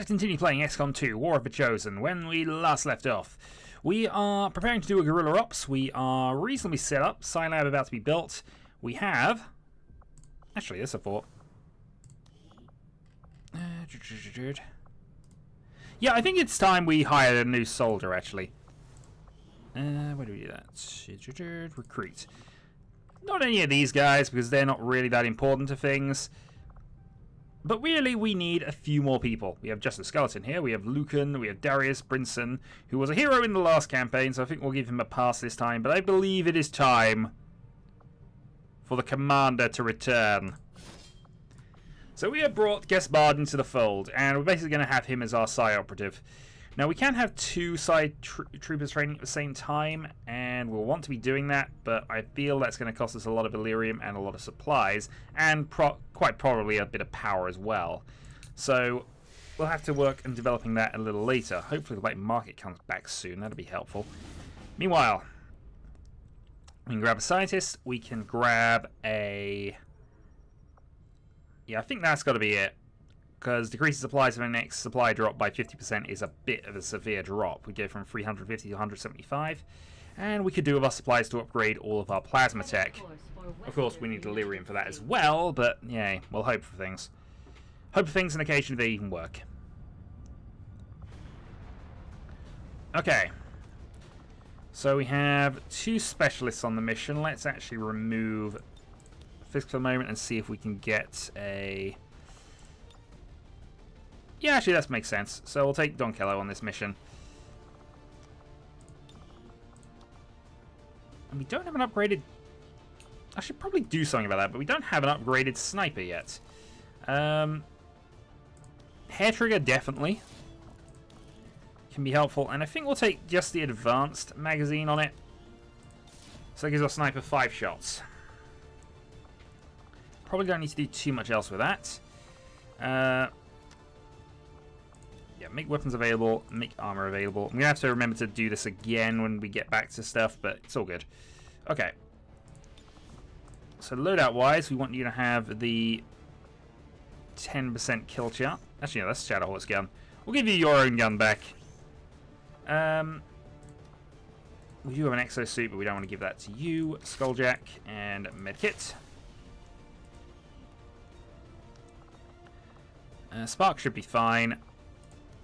Let's continue playing Xcom2 War of the Chosen. When we last left off, we are preparing to do a guerrilla ops. We are reasonably set up. Scilab about to be built. We have... Actually, this I thought. Yeah, I think it's time we hired a new soldier, actually. Where do we do that? Recruit. Not any of these guys, because they're not really that important to things. But really, we need a few more people. We have Justice Skeleton here. We have Lucan. We have Darius Brinson, who was a hero in the last campaign, so I think we'll give him a pass this time. But I believe it is time for the commander to return. So we have brought Gaspard into the fold, and we're basically going to have him as our Psi operative. Now, we can have two Psi troopers training at the same time, and we'll want to be doing that, but I feel that's going to cost us a lot of Illyrium and a lot of supplies, and quite probably a bit of power as well. So we'll have to work on developing that a little later. Hopefully the black market comes back soon. That'll be helpful. Meanwhile, we can grab a scientist. We can grab a... Yeah, I think that's got to be it. Because decreasing supplies for the next supply drop by 50% is a bit of a severe drop. We go from 350 to 175. And we could do with our supplies to upgrade all of our plasma tech. Of course, we need delirium for that as well, but yeah, we'll hope for things. Hope for things and occasionally they even work. Okay. So we have two specialists on the mission. Let's actually remove Fisk for the moment and see if we can get a... Yeah, actually, that makes sense. So we'll take Donkello on this mission. And we don't have an upgraded... I should probably do something about that, but we don't have an upgraded sniper yet. Hair trigger, definitely. Can be helpful. And I think we'll take just the advanced magazine on it. So that gives our sniper 5 shots. Probably don't need to do too much else with that. Yeah, make weapons available, make armor available. I'm going to have to remember to do this again when we get back to stuff, but it's all good. Okay. So loadout-wise, we want you to have the 10% kill chart. Actually, no, that's Shadowhawk's gun. We'll give you your own gun back. We do have an exosuit, but we don't want to give that to you. Skulljack and medkit. Spark should be fine.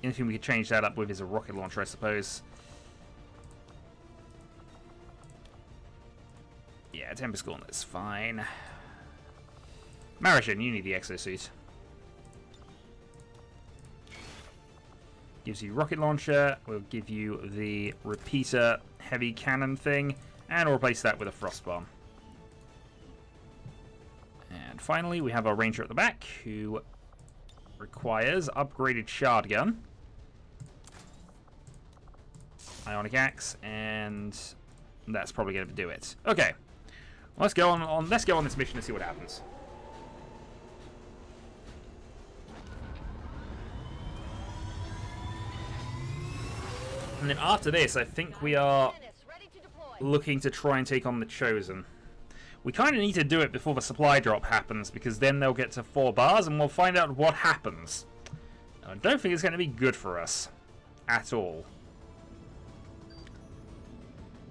Anything we could change that up with is a rocket launcher, I suppose. Yeah, Tempest Gauntlet's fine. Marishan, you need the exosuit. Gives you rocket launcher. We'll give you the repeater heavy cannon thing, and we'll replace that with a frost bomb. And finally, we have our ranger at the back, who requires upgraded shard gun, ionic axe, and that's probably going to do it. Okay, let's go on. Let's go on this mission and see what happens. And then after this, I think we are looking to try and take on the Chosen. We kind of need to do it before the supply drop happens, because then they'll get to 4 bars and we'll find out what happens. I don't think it's going to be good for us at all.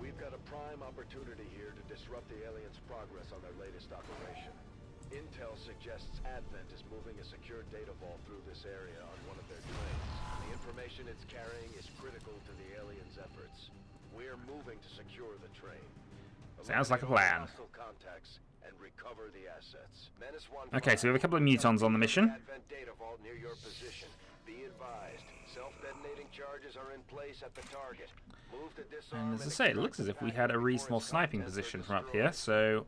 We've got a prime opportunity here to disrupt the aliens' progress on their latest operation. Intel suggests Advent is moving a secure data vault through this area on one of their trains. The information it's carrying is critical to the aliens' efforts. We're moving to secure the train. Sounds like a plan. And recover the assets. Okay, so we have a couple of mutons on the mission. And as I say, it looks as if we had a reasonable sniping position from up here, so...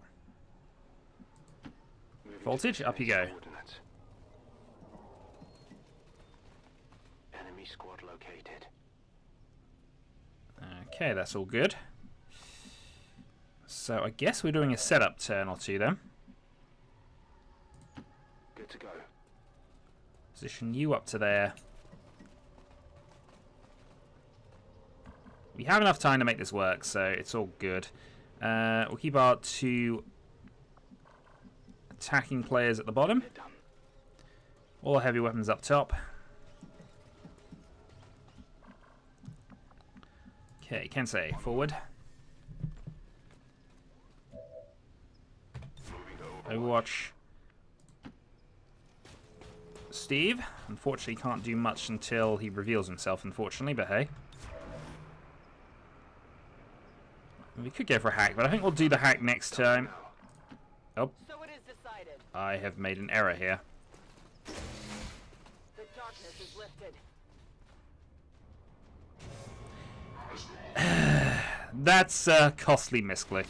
Voltage, up you go. Enemy squad located. Okay, that's all good. So I guess we're doing a setup turn or two then. Good to go. Position you up to there. We have enough time to make this work, so it's all good. We'll keep our 2 attacking players at the bottom. All heavy weapons up top. Okay, Kensei, forward. Overwatch. Steve, unfortunately can't do much until he reveals himself, unfortunately, but hey. We could go for a hack, but I think we'll do the hack next time. Oh. So it is decided. I have made an error here. The darkness is lifted. That's a costly misclick.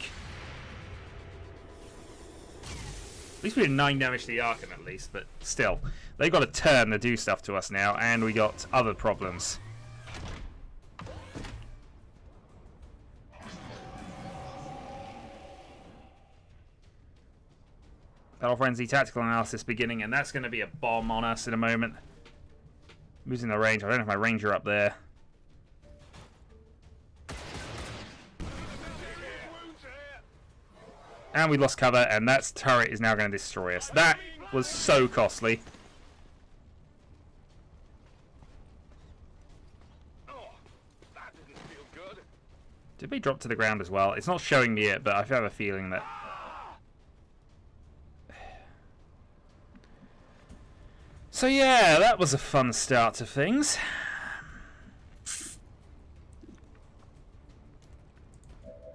At least we did 9 damage to the Archon at least, but still. They've got a turn to do stuff to us now, and we got other problems. Battle Frenzy, Tactical Analysis beginning, and that's going to be a bomb on us in a moment. Losing the range. I don't have my Ranger up there. And we lost cover, and that turret is now going to destroy us. That was so costly. That didn't feel good. Did we drop to the ground as well? It's not showing me it, but I have a feeling that... So yeah, that was a fun start to things.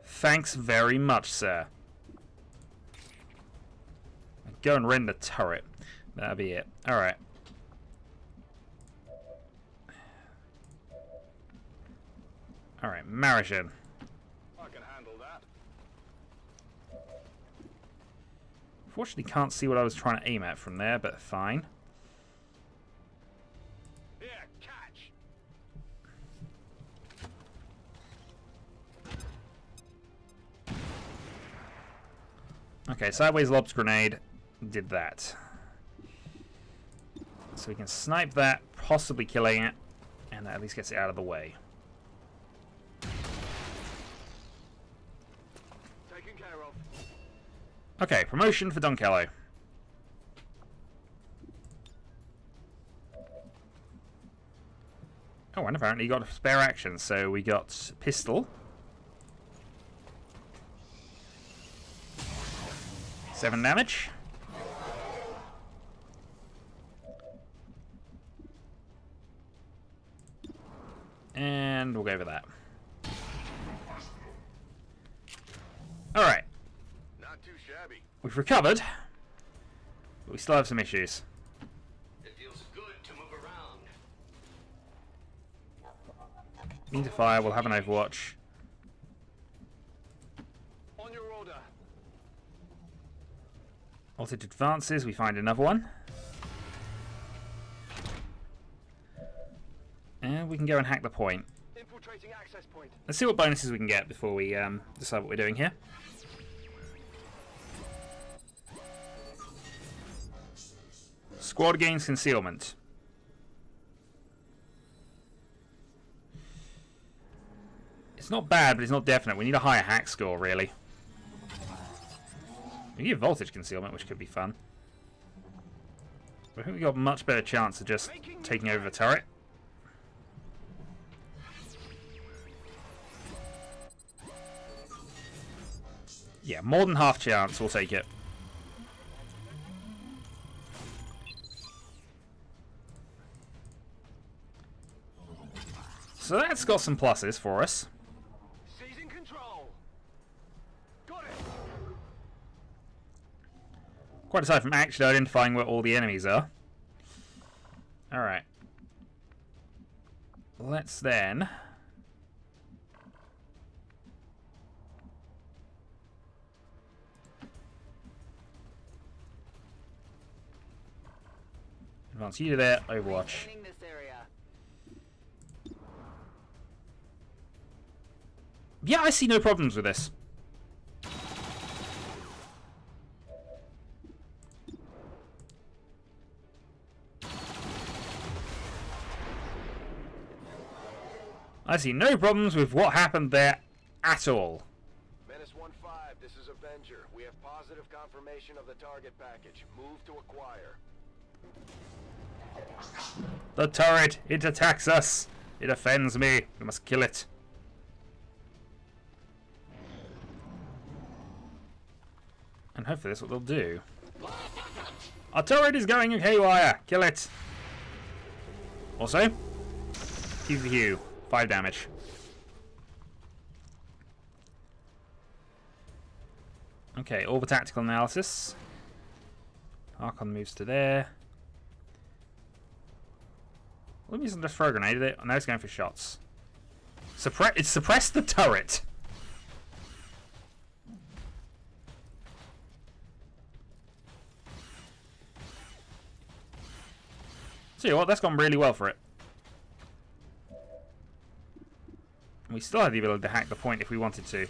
Thanks very much, sir. Go and rend the turret. That'll be it. Alright. Alright, Marishan. I can handle that. Fortunately can't see what I was trying to aim at from there, but fine. Yeah, catch. Okay, sideways lobs grenade did that. So we can snipe that, possibly killing it, and that at least gets it out of the way. Taken care of. Okay, promotion for Donkello. Oh, and apparently he got a spare action, so we got pistol. 7 damage. And we'll go for that. Alright. Not too shabby. We've recovered, but we still have some issues. It feels good to move around. Need to fire, we'll have an Overwatch. On your order. Voltage advances, we find another one. And we can go and hack the point. Infiltrating access point. Let's see what bonuses we can get before we decide what we're doing here. Squad gains concealment. It's not bad, but it's not definite. We need a higher hack score, really. We can get voltage concealment, which could be fun. But I think we got a much better chance of just taking over the turret. Yeah, more than half chance, we'll take it. So that's got some pluses for us. Seizing control. Got it. Quite aside from actually identifying where all the enemies are. Alright. Let's then... advance you to there, Overwatch. Maintaining this area. Yeah, I see no problems with this. I see no problems with what happened there at all. Menace 1-5, this is Avenger. We have positive confirmation of the target package. Move to acquire. The turret, it attacks us. It offends me. We must kill it. And hopefully that's what they'll do. Our turret is going haywire. Kill it. Also, PvU, 5 damage. Okay, all the tactical analysis. Archon moves to there. Let me just throw a grenade at it. Now it's going for shots. It's suppressed the turret. See what? That's gone really well for it. We still have the ability to hack the point if we wanted to.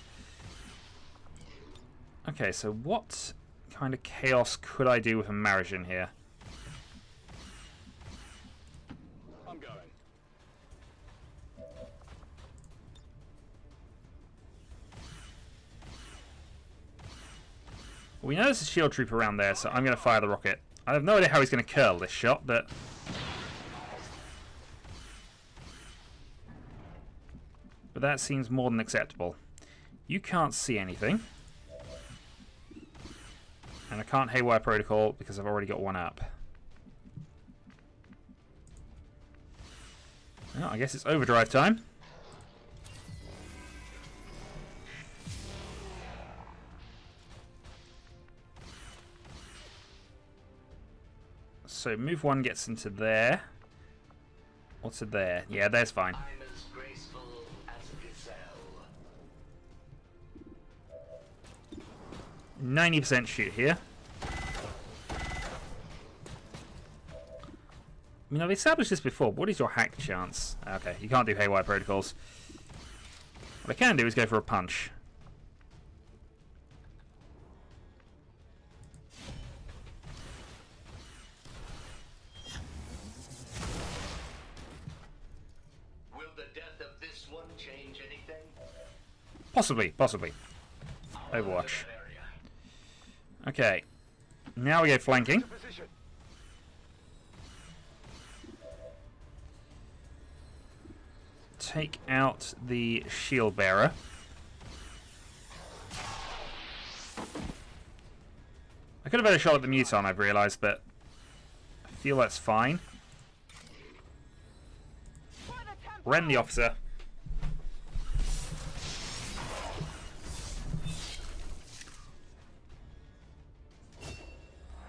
Okay, so what kind of chaos could I do with a Marigin here? I'm going. We know there's a shield troop around there, so I'm going to fire the rocket. I have no idea how he's going to curl this shot, but... But that seems more than acceptable. You can't see anything. And I can't haywire protocol because I've already got one up. Well, I guess it's overdrive time. So move 1 gets into there. What's it there? Yeah, there's fine. 90% shoot here. I mean, I've established this before. What is your hack chance? Okay, you can't do haywire protocols. What I can do is go for a punch. Will the death of this one change anything? Possibly, possibly. Overwatch. Okay, now we go flanking. Take out the shield bearer. I could have had a shot at the Muton, I've realised, but I feel that's fine. Rend the officer.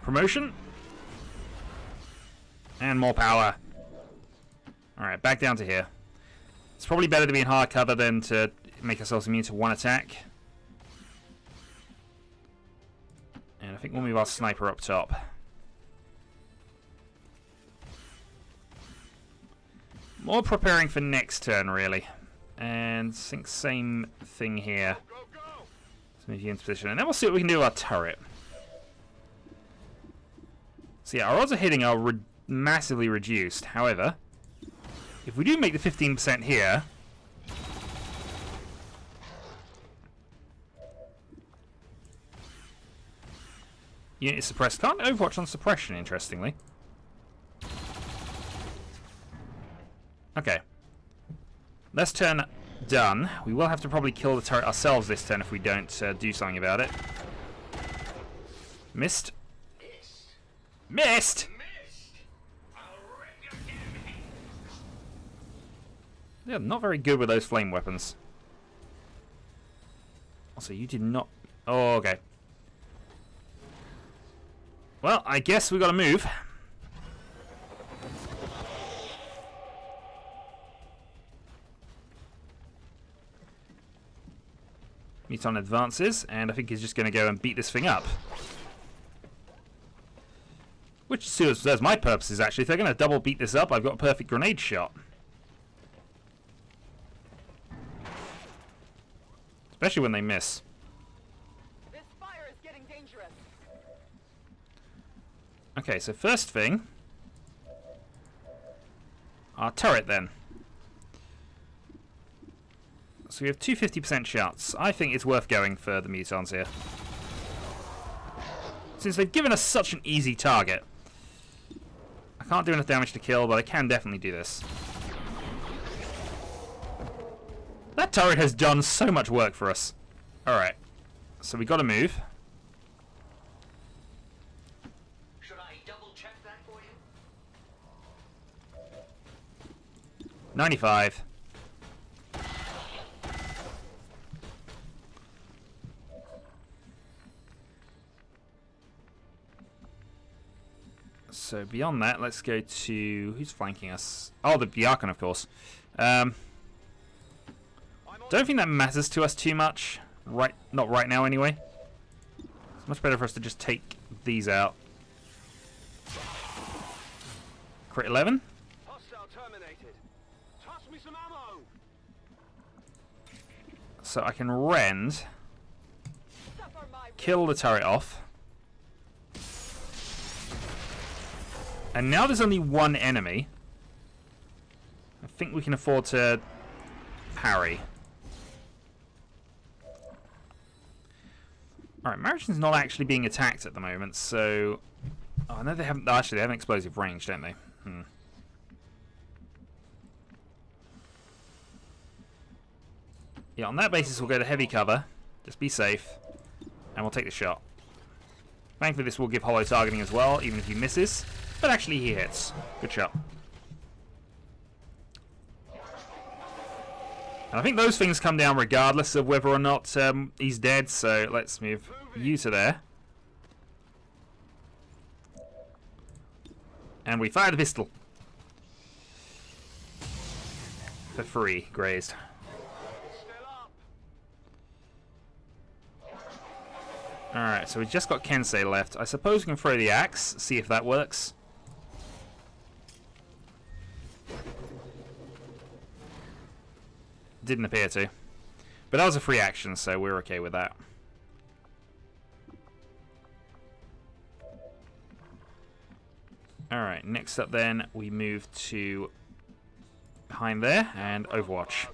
Promotion. And more power. Alright, back down to here. It's probably better to be in hard cover than to make ourselves immune to one attack. And I think we'll move our sniper up top. More preparing for next turn, really. And I think same thing here. Let's move you into position. And then we'll see what we can do with our turret. So yeah, our odds of hitting are massively reduced. However, if we do make the 15% here... Unit is suppressed. Can't Overwatch on suppression, interestingly. Okay. This turn done. We will have to probably kill the turret ourselves this turn if we don't do something about it. Missed. Missed! Yeah, not very good with those flame weapons. Also, you did not... Oh, okay. Well, I guess we got to move. Muton advances, and I think he's just going to go and beat this thing up. Which serves my purposes, actually. If they're going to double beat this up, I've got a perfect grenade shot. Especially when they miss. This fire is getting dangerous. Okay, so first thing... Our turret, then. So we have two 50% shots. I think it's worth going for the Mutons here. Since they've given us such an easy target. I can't do enough damage to kill, but I can definitely do this. That turret has done so much work for us. Alright. So we got to move. 95. So beyond that, let's go to... Who's flanking us? Oh, the Archon, of course. Don't think that matters to us too much. Not right now, anyway. It's much better for us to just take these out. Crit 11. Hostile terminated. Toss me some ammo. So I can rend. Kill the turret off. And now there's only one enemy. I think we can afford to parry. Alright, Marichin's not actually being attacked at the moment, so... Oh, no, they haven't... Actually, they have an explosive range, don't they? Yeah, on that basis, we'll go to heavy cover. Just be safe. And we'll take the shot. Thankfully, this will give hollow targeting as well, even if he misses. But actually, he hits. Good shot. And I think those things come down regardless of whether or not he's dead, so let's move you to there. And we fire the pistol. For free, grazed. Alright, so we just got Kensei left. I suppose we can throw the axe, see if that works. Didn't appear to. But that was a free action, so we're okay with that. Alright, next up then, we move to behind there and Overwatch.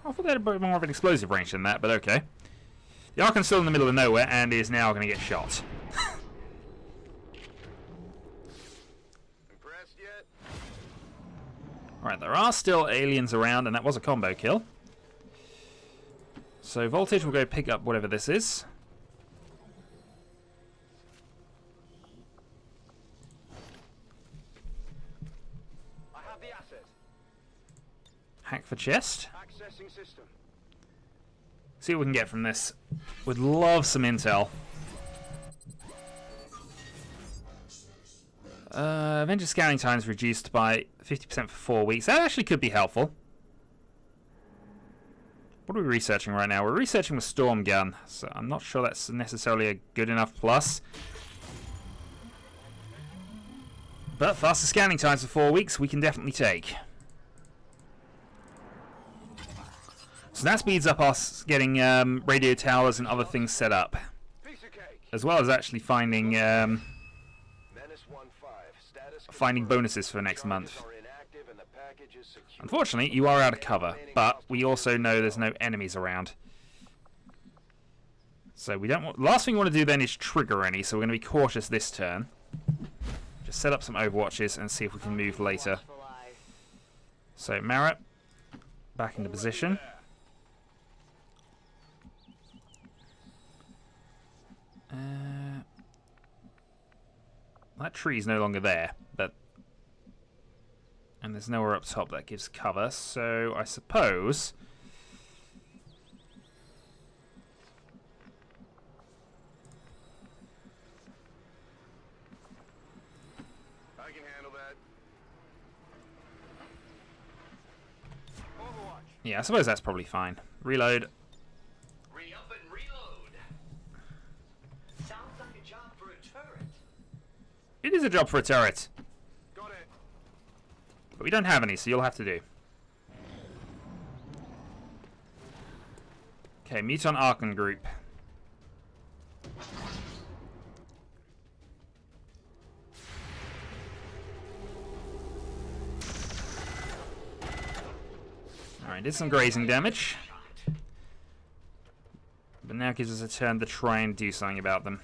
I thought they had a bit more of an explosive range than that, but okay. The Archon's still in the middle of nowhere and is now going to get shot. Impressed yet? Alright, there are still aliens around, and that was a combo kill. So Voltage will go pick up whatever this is. I have the asset. Hack for chest. Accessing system. See what we can get from this. Would love some intel. Avenger scanning times reduced by 50% for 4 weeks. That actually could be helpful. What are we researching right now? We're researching the Storm Gun, so I'm not sure that's necessarily a good enough plus. But faster scanning times for 4 weeks we can definitely take. So that speeds up us getting radio towers and other things set up. As well as actually finding bonuses for next month. Unfortunately, you are out of cover, but we also know there's no enemies around. So we don't want... Last thing we want to do then is trigger any, so we're going to be cautious this turn. Just set up some overwatches and see if we can move later. So Marat, back into position. That tree's no longer there, but... And there's nowhere up top that gives cover, so I suppose... I can handle that. Overwatch. Yeah, I suppose that's probably fine. Reload. Re-up and reload. Sounds like a job for a turret. It is a job for a turret. Got it. But we don't have any, so you'll have to do. Okay, Muton Archon group. Alright, did some grazing damage. But now gives us a turn to try and do something about them.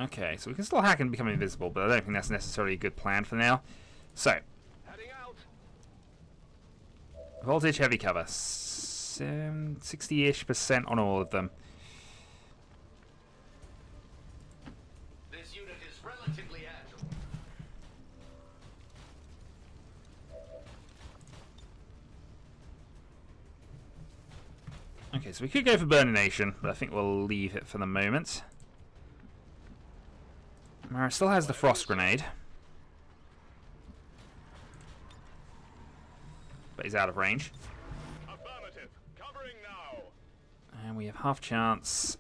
Okay, so we can still hack and become invisible, but I don't think that's necessarily a good plan for now. So, Heading out. voltage heavy cover. 60-ish% on all of them. This unit is relatively agile. Okay, so we could go for Burnination, but I think we'll leave it for the moment. Mara still has the Frost Grenade. But he's out of range. Affirmative. Covering now. And we have half chance.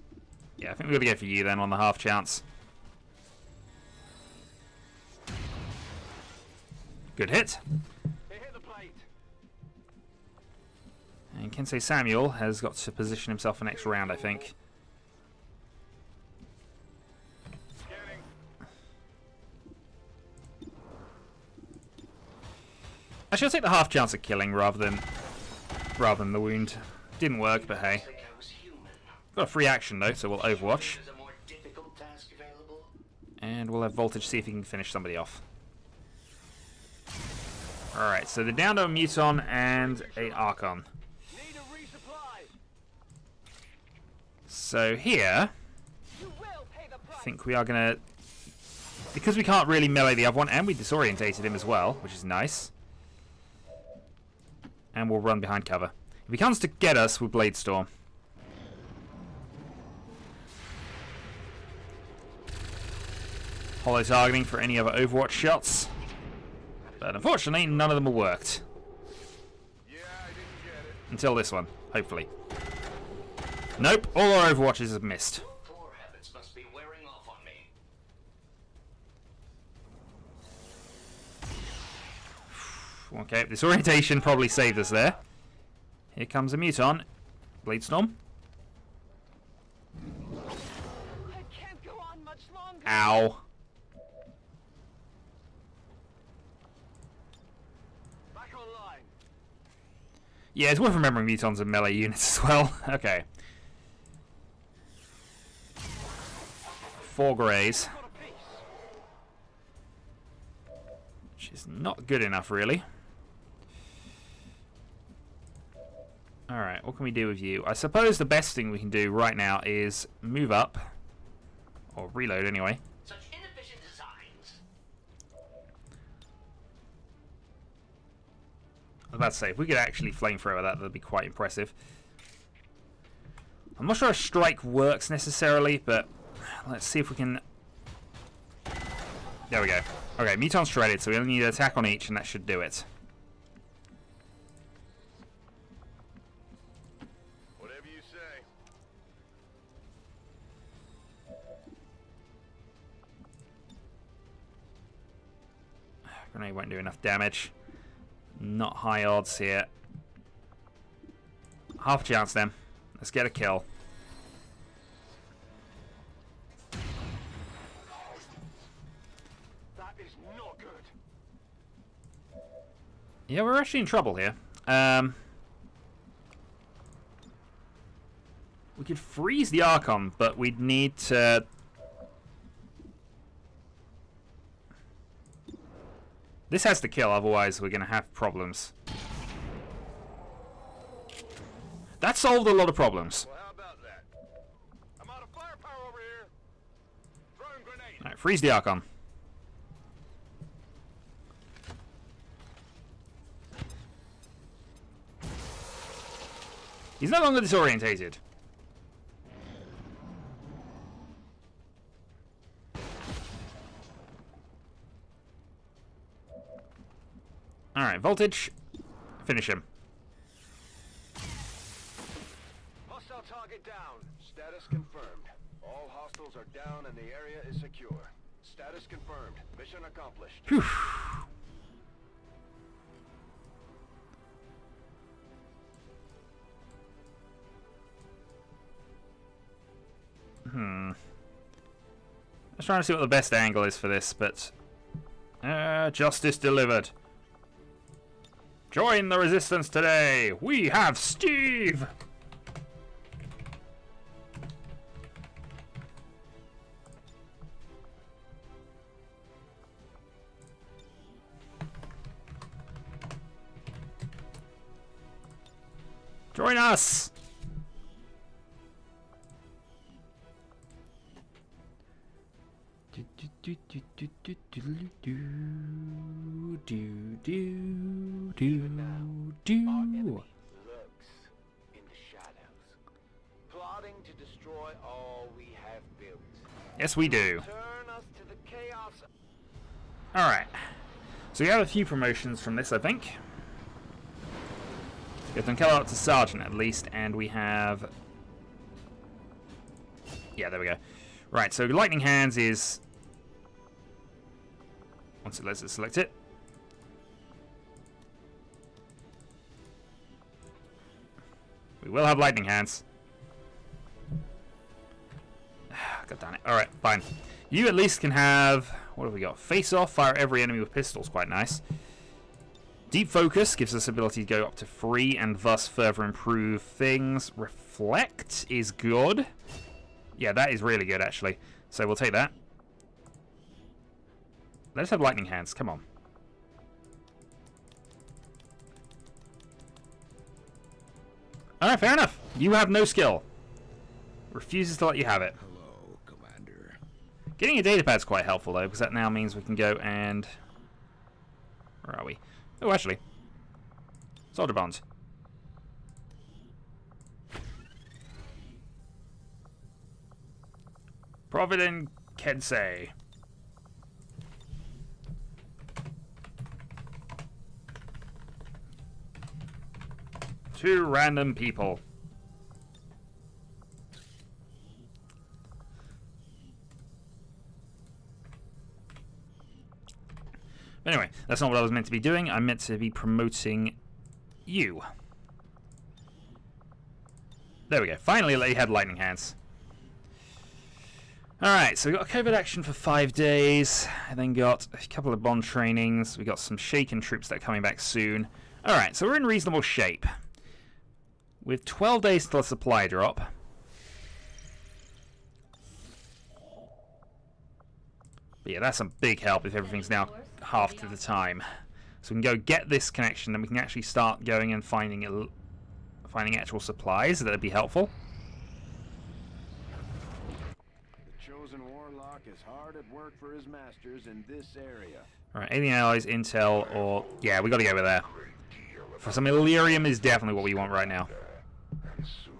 Yeah, I think we're going to go for you then on the half chance. Good hit. Hit the plate. And Kensei Samuel has got to position himself for next round, I think. Scanning. Actually, I'll take the half chance of killing rather than the wound. Didn't work, but hey. Think I was human. Got a free action though, so we'll Overwatch. There's a more difficult task available. And we'll have Voltage see if he can finish somebody off. Alright, so they're down to a Muton and a Archon. Need a resupply. So here, You will pay the I price. think we are going to... Because we can't really melee the other one, and we disorientated him as well, which is nice. And we'll run behind cover. If he comes to get us, we'll Blade Storm. Hollow targeting for any other Overwatch shots. But unfortunately, none of them have worked. Yeah, I didn't get it. Until this one, hopefully. Nope, all our Overwatches have missed. Poor habits must be wearing off on me. Okay, disorientation probably saved us there. Here comes a Muton. Blade Storm. I can't go on much longer. Ow. Back online. Yeah, it's worth remembering Mutons and melee units as well. Okay. 4 greys. Got a piece. Which is not good enough, really. Alright, what can we do with you? I suppose the best thing we can do right now is move up. Or reload, anyway. Such inefficient designs. I was about to say, if we could actually flamethrower that, that'd be quite impressive. I'm not sure a strike works necessarily, but let's see if we can... There we go. Okay, Muton's shredded, so we only need an attack on each, and that should do it. Whatever you say. Grenade won't do enough damage. Not high odds here. Half a chance then. Let's get a kill. That is not good. Yeah, we're actually in trouble here. We could freeze the Archon, but we'd need to... This has to kill, otherwise we're going to have problems. That solved a lot of problems. Well, how about that? I'm out of firepower over here. Throwing grenade. Alright, freeze the Archon. He's no longer disorientated. Alright, Voltage. Finish him. Hostile target down. Status confirmed. All hostiles are down and the area is secure. Status confirmed. Mission accomplished. Whew. I was trying to see what the best angle is for this, but... justice delivered. Join the resistance today! We have Steve! Join us! Our enemy lurks in the shadows, plotting to destroy all we have built. Yes, we do. Turn us to the chaos. Alright. So we have a few promotions from this, I think. Get them cut up to Sergeant at least, and we have... Yeah, there we go. Right, so Lightning Hands is... Once it lets it select it. We will have Lightning Hands. God damn it. Alright, fine. You at least can have... What have we got? Face Off, fire every enemy with pistols. Quite nice. Deep Focus gives us ability to go up to 3 and thus further improve things. Reflect is good. Yeah, that is really good, actually. So we'll take that. Let's have Lightning Hands. Come on. Alright, fair enough. You have no skill. Refuses to let you have it. Hello, Commander. Getting a datapad's quite helpful, though, because that now means we can go and... Where are we? Oh, actually. Soldier Bonds. Provident Kensei. Two random people. Anyway, that's not what I was meant to be doing. I'm meant to be promoting you. There we go. Finally, they had Lightning Hands. Alright, so we got a covert action for 5 days. And then got a couple of bond trainings. We got some shaken troops that are coming back soon. Alright, so we're in reasonable shape. With 12 days till a supply drop. But yeah, that's a big help if everything's now half to the time. So we can go get this connection, then we can actually start going and finding actual supplies. That'd be helpful. The chosen warlock is hard at work for his masters in this area. Alright, alien allies, intel, or... Yeah, we gotta go over there. For some Illyrium is definitely what we want right now. And soon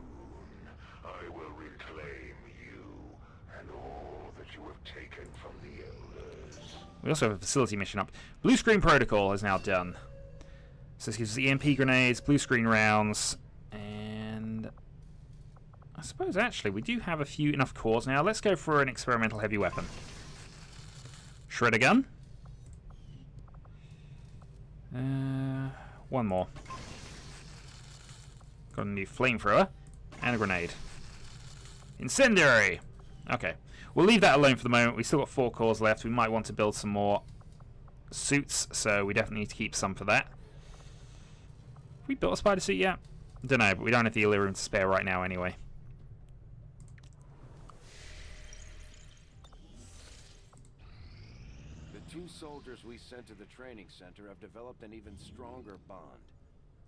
I will reclaim you and all that you have taken from the elders. We also have a facility mission up. Blue screen protocol is now done. So this gives us the EMP grenades, blue screen rounds, and I suppose actually we do have enough cores now. Let's go for an experimental heavy weapon. Shredder gun. One more. Got a new flamethrower and a grenade. Incendiary. Okay, we'll leave that alone for the moment. We still got 4 cores left. We might want to build some more suits, so we definitely need to keep some for that. Have we built a spider suit yet? Don't know, but we don't have the Illyrium to spare right now anyway. The 2 soldiers we sent to the training center have developed an even stronger bond.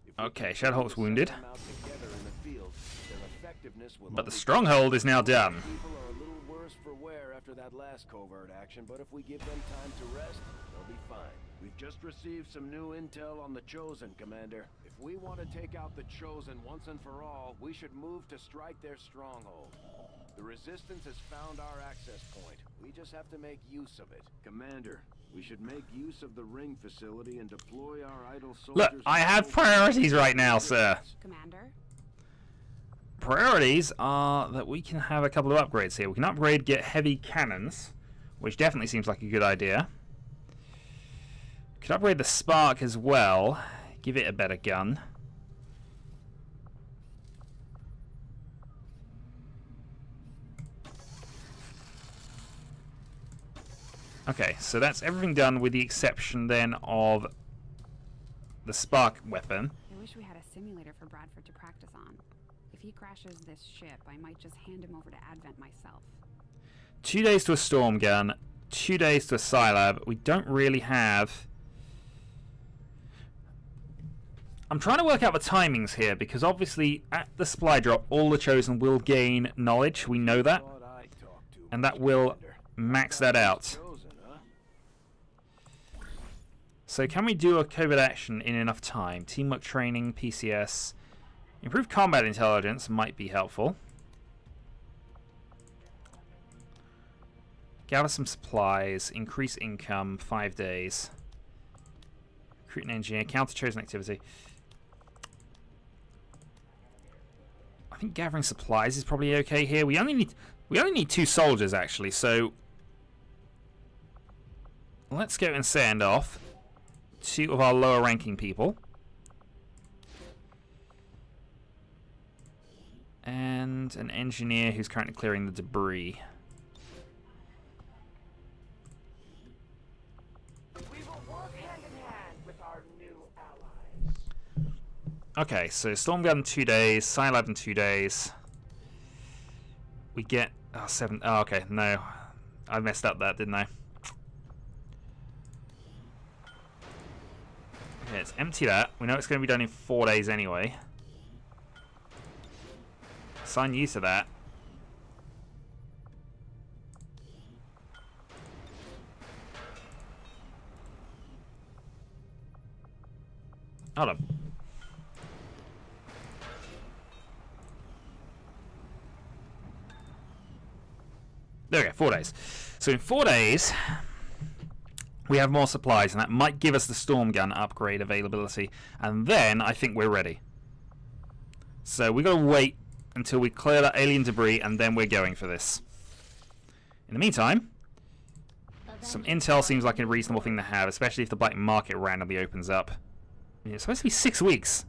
If we Okay, continue Shadowhawk's to send wounded. them out together in the field, their effectiveness will But the only stronghold is now done. People are a little worse for wear after that last covert action, but if we give them time to rest, they'll be fine. We've just received some new intel on the Chosen, Commander. If we want to take out the Chosen once and for all, we should move to strike their stronghold. The Resistance has found our access point. We just have to make use of it. Commander, we should make use of the ring facility and deploy our idle soldiers... Look, I have priorities right now, sir. Commander? Priorities are that we can have a couple of upgrades here. We can upgrade, get heavy cannons, which definitely seems like a good idea. Could upgrade the Spark as well. Give it a better gun. Okay, so that's everything done with the exception then of the Spark weapon. I wish we had a simulator for Bradford to practice on. If he crashes this ship, I might just hand him over to Advent myself. 2 days to a storm gun, 2 days to a Scilab. We don't really have... I'm trying to work out the timings here, because obviously at the supply drop, all the Chosen will gain knowledge. We know that. And that will max that out. So can we do a covert action in enough time? Teamwork training, PCS. Improved combat intelligence might be helpful. Gather some supplies. Increase income. 5 days. Recruit an engineer. Counter chosen activity. I think gathering supplies is probably okay here. We only need 2 soldiers actually, so let's go and send off 2 of our lower ranking people. And an engineer who's currently clearing the debris. We will work hand in hand with our new allies. Okay, so Storm Gun in 2 days, Scilab in 2 days. We get 7. Oh, okay, no. I messed up that, didn't I? Okay, let's empty that. We know it's going to be done in 4 days anyway. Assign you to that. Hold on. There we go, 4 days. So in 4 days, we have more supplies, and that might give us the Storm Gun upgrade availability. And then I think we're ready. So we've got to wait until we clear that alien debris, and then we're going for this. In the meantime, some intel seems like a reasonable thing to have, especially if the black market randomly opens up. It's supposed to be 6 weeks.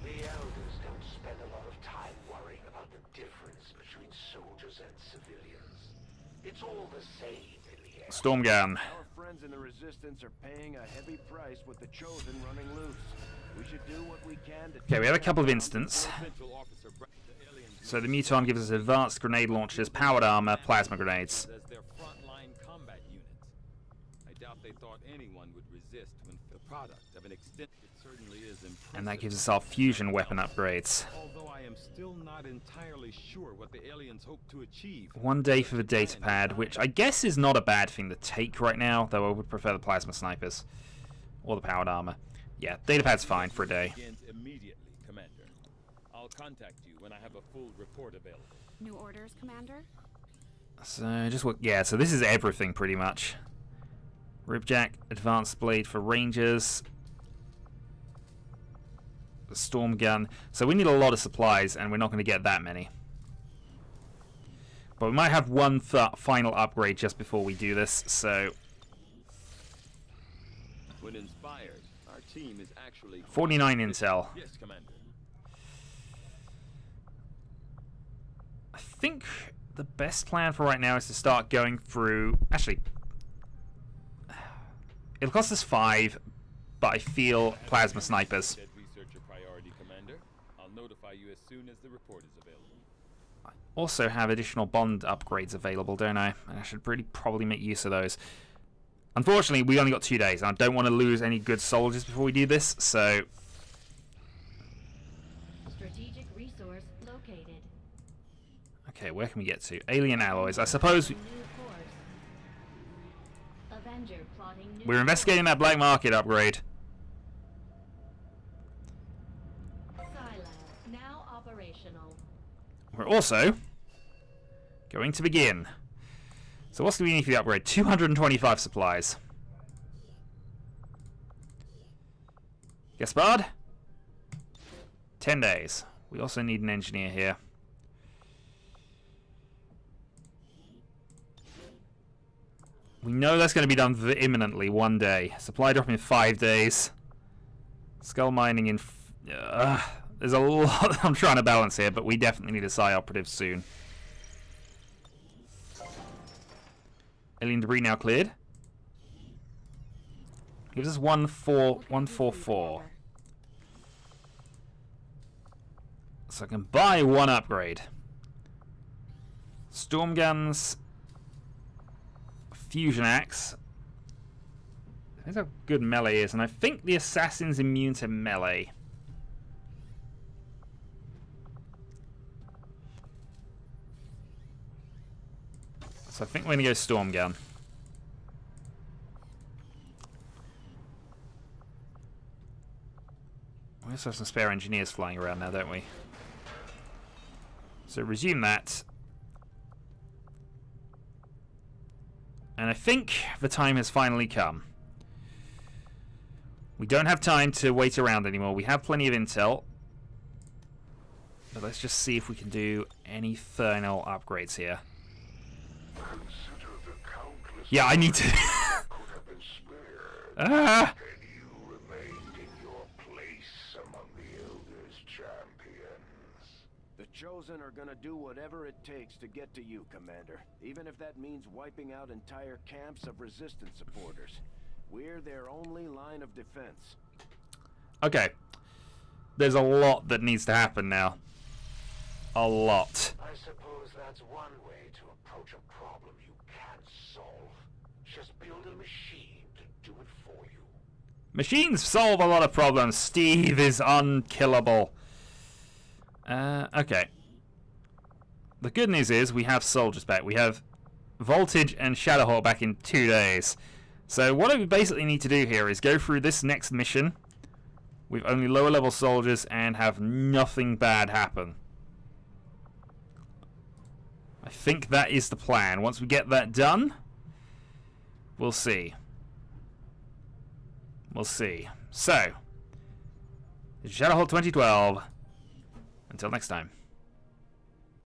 The elders don't spend a lot of time worrying about the difference between soldiers and civilians. It's all the same in the end. Storm Gun. Our friends in the Resistance are paying a heavy price with the Chosen running loose. We should do what we can to... Okay, we have a couple of instants. So the Muton gives us advanced grenade launchers, powered armor, plasma grenades. As their frontline combat unit. I doubt they thought anyone would resist when the product of an extent. It certainly is impressive. And that gives us our fusion weapon upgrades. Although I am still not entirely sure what the aliens hope to achieve. 1 day for the data pad, which I guess is not a bad thing to take right now, though I would prefer the plasma snipers or the powered armor. Yeah, data pad's fine for a day. Begins immediately, Commander. I'll contact you when I have a full report available. New orders, Commander? So just what? Yeah, so this is everything pretty much. Ribjack, advanced blade for rangers, the Storm Gun. So we need a lot of supplies, and we're not going to get that many. But we might have one final upgrade just before we do this. So When inspired, our team is actually 49 intel. Yes, Commander. I think the best plan for right now is to start going through... Actually, it'll cost us 5, but I feel plasma snipers. Dead researcher priority, Commander. I'll notify you as soon as the report is available. I also have additional bond upgrades available, don't I? And I should really probably make use of those. Unfortunately, we only got 2 days, and I don't want to lose any good soldiers before we do this, so... Strategic resource located. Okay, where can we get to? Alien alloys. I suppose New course. Avenger plotting new we're investigating that black market upgrade. Scilab now operational. We're also going to begin. So what's do we need for the upgrade? 225 supplies. Gaspard? 10 days. We also need an engineer here. We know that's going to be done imminently, 1 day. Supply drop in 5 days. Skull mining in... there's a lot I'm trying to balance here, but we definitely need a Psi operative soon. Alien debris now cleared. Gives us 144. So I can buy 1 upgrade. Storm guns, fusion axe, That's how good melee is, and I think the assassin's immune to melee. So I think we're going to go Storm Gun. We also have some spare engineers flying around now, don't we? So resume that. And I think the time has finally come. We don't have time to wait around anymore. We have plenty of intel. But let's just see if we can do any thermal upgrades here. Consider the countless Yeah, I need to... could have been spared. Ah! And you remained in your place among the Elders' champions. The Chosen are gonna do whatever it takes to get to you, Commander. Even if that means wiping out entire camps of Resistance supporters. We're their only line of defense. Okay. There's a lot that needs to happen now. A lot. I suppose that's one way to approach a problem you can't solve. Just build a machine to do it for you. Machines solve a lot of problems. Steve is unkillable. Okay. The good news is we have soldiers back. We have Voltage and Shadowhawk back in 2 days. So what we basically need to do here is go through this next mission with only lower level soldiers and have nothing bad happen. I think that is the plan. Once we get that done, we'll see. We'll see. So, Shadowhawk 2012. Until next time.